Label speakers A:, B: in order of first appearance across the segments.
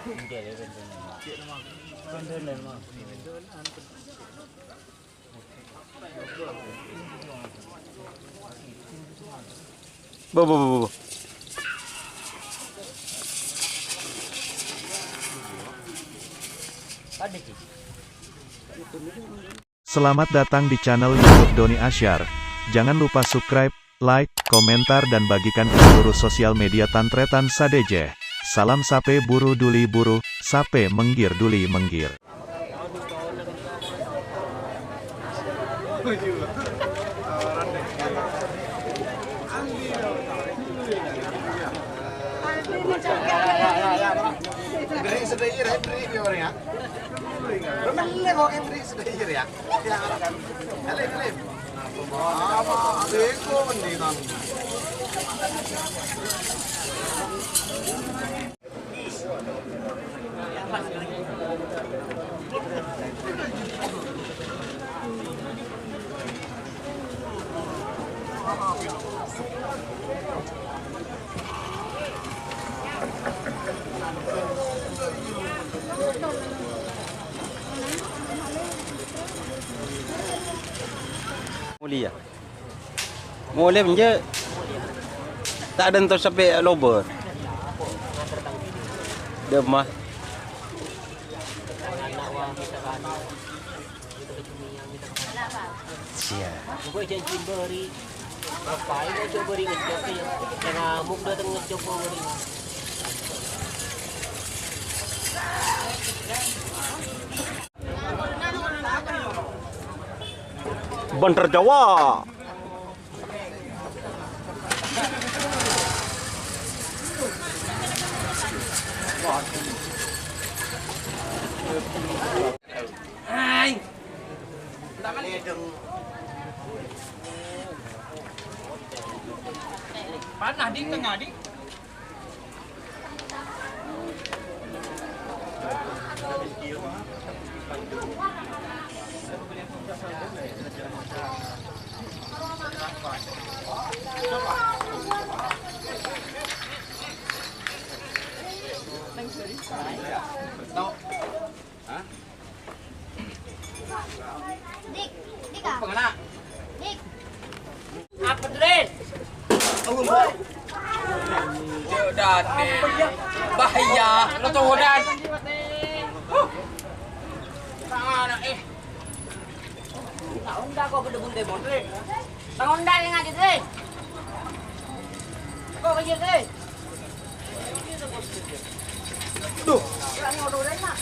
A: Bu. Selamat datang di channel YouTube Doni Asyar. Jangan lupa subscribe, like, komentar dan bagikan ke seluruh sosial media Tantretan Sadeje. Salam sape buru duli buru, sape menggir duli menggir.
B: Mulia. Mulia punya tak ada untuk sampai lober. Demah. Sia.
C: Gue janji beri. Ngapain mau coba beri ngecop ya? Yang ngamuk datang ngecop beri.
B: Bandar Jawa.
C: Hai. Panah ding tengah ding.
D: Dik, dik ah.
C: Pengana.
D: Dik.
C: Apa dren? Jodan nih. Bahaya, lo jodan. Tangan Tahu enggak kok berdebun demon deh. Tangan dah yang aja deh. Kok kerja deh. Duh, yang ngono deh nak.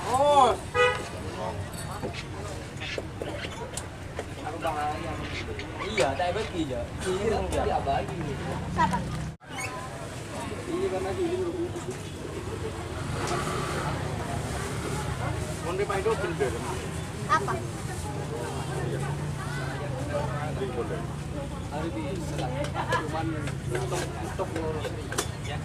C: Oh. Iya, tak bagi aja. Ini yang dia bagi.
D: Siapa?
C: Ini kan lagi ini. Mondre pak itu bener.
D: Apa?
C: Hari di cuman untuk ngurus ya.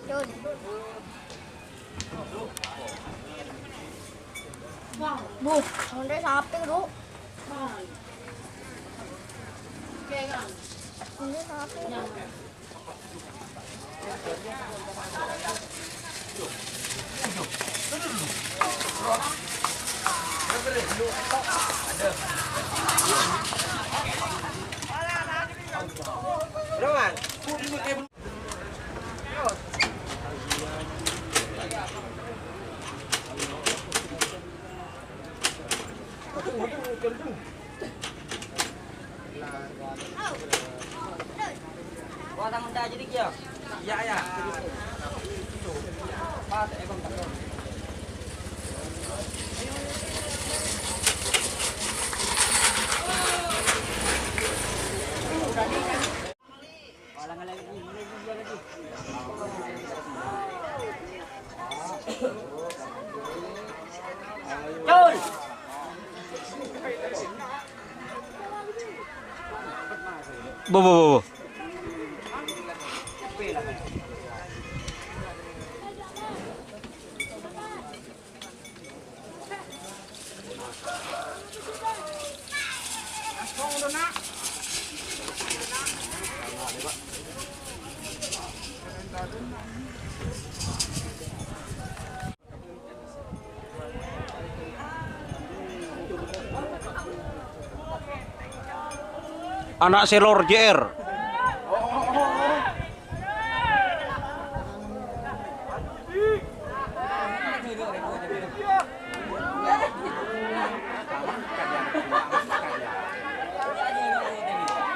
D: Don. Bu, mondre sapi lu. Mondre sapi.
C: Wah, tangan dah jadi kia. Ya, ya. Pak, ekor tak. Cul.
A: Bu.
B: Anak selor JR.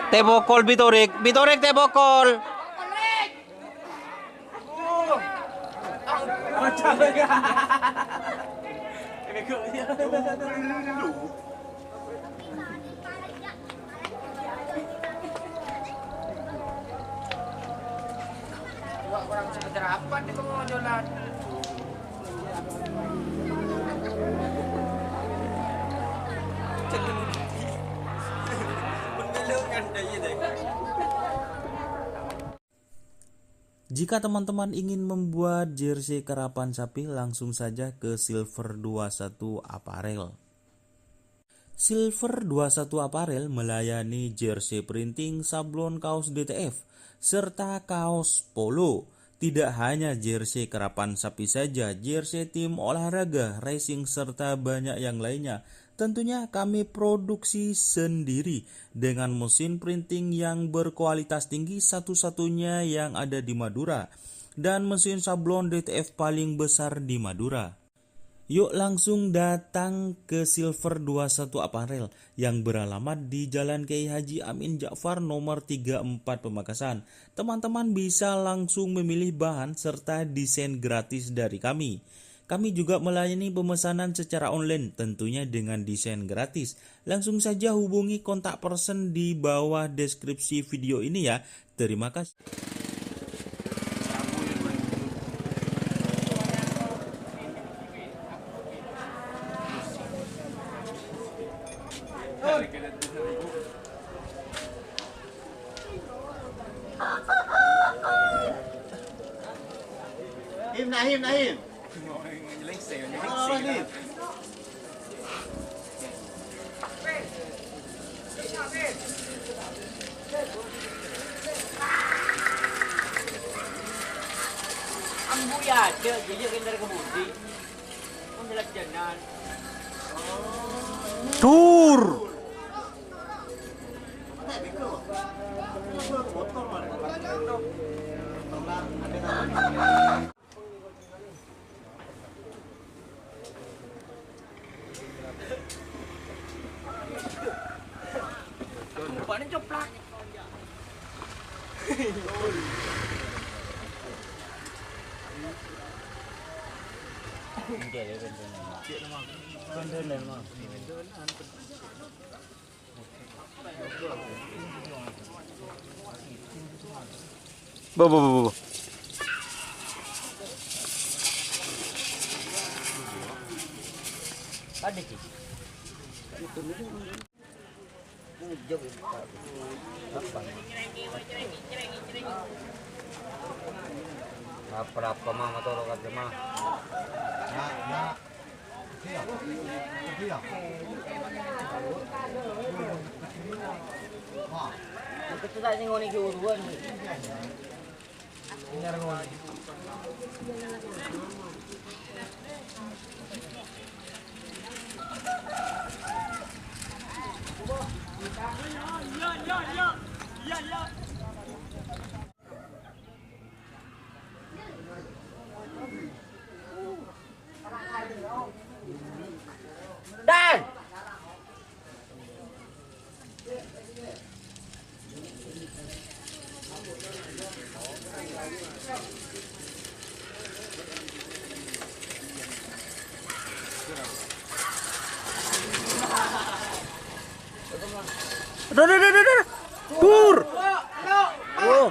B: Tebokol Bitorik, Bitorik Tebokol.
C: Kurang sebentar apa nih pengojolan?
E: Jika teman-teman ingin membuat jersey karapan sapi, langsung saja ke Silver 21 Apparel. Silver 21 Apparel melayani jersey printing, sablon kaos DTF, serta kaos polo. Tidak hanya jersey karapan sapi saja, jersey tim olahraga, racing, serta banyak yang lainnya. Tentunya kami produksi sendiri dengan mesin printing yang berkualitas tinggi, satu-satunya yang ada di Madura, dan mesin sablon DTF paling besar di Madura. Yuk langsung datang ke Silver 21 Apparel yang beralamat di Jalan Kiai Haji Amin Ja'far nomor 34 Pamekasan. Teman-teman bisa langsung memilih bahan serta desain gratis dari kami. Kami juga melayani pemesanan secara online, tentunya dengan desain gratis. Langsung saja hubungi kontak person di bawah deskripsi video ini ya. Terima kasih.
B: Nahim.
C: Ambu ya ada, jadi kan dari kebudi. Menjelak jalan.
B: Tur.
C: Bukannya coplak.
B: Bo.
C: Ada sih.
B: Apa mah motor ka mah.
C: Kita tak ngoni ke uruan. Dan
B: Udah. Tur. Oh.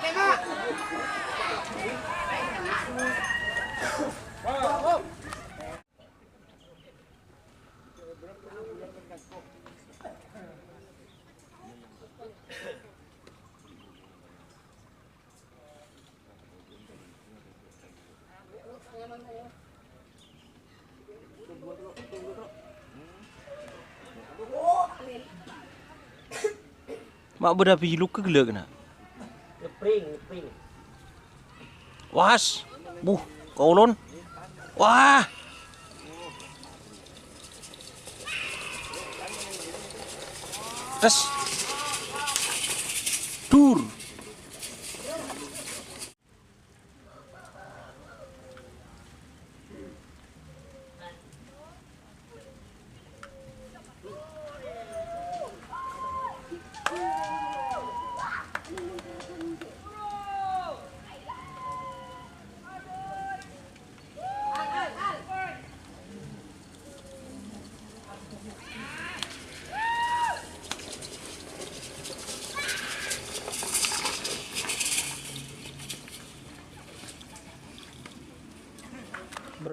B: Mak berapa kilo ke gelak nak?
C: Ngepring.
B: Was. Kau ulun. Wah. Tes. Dur.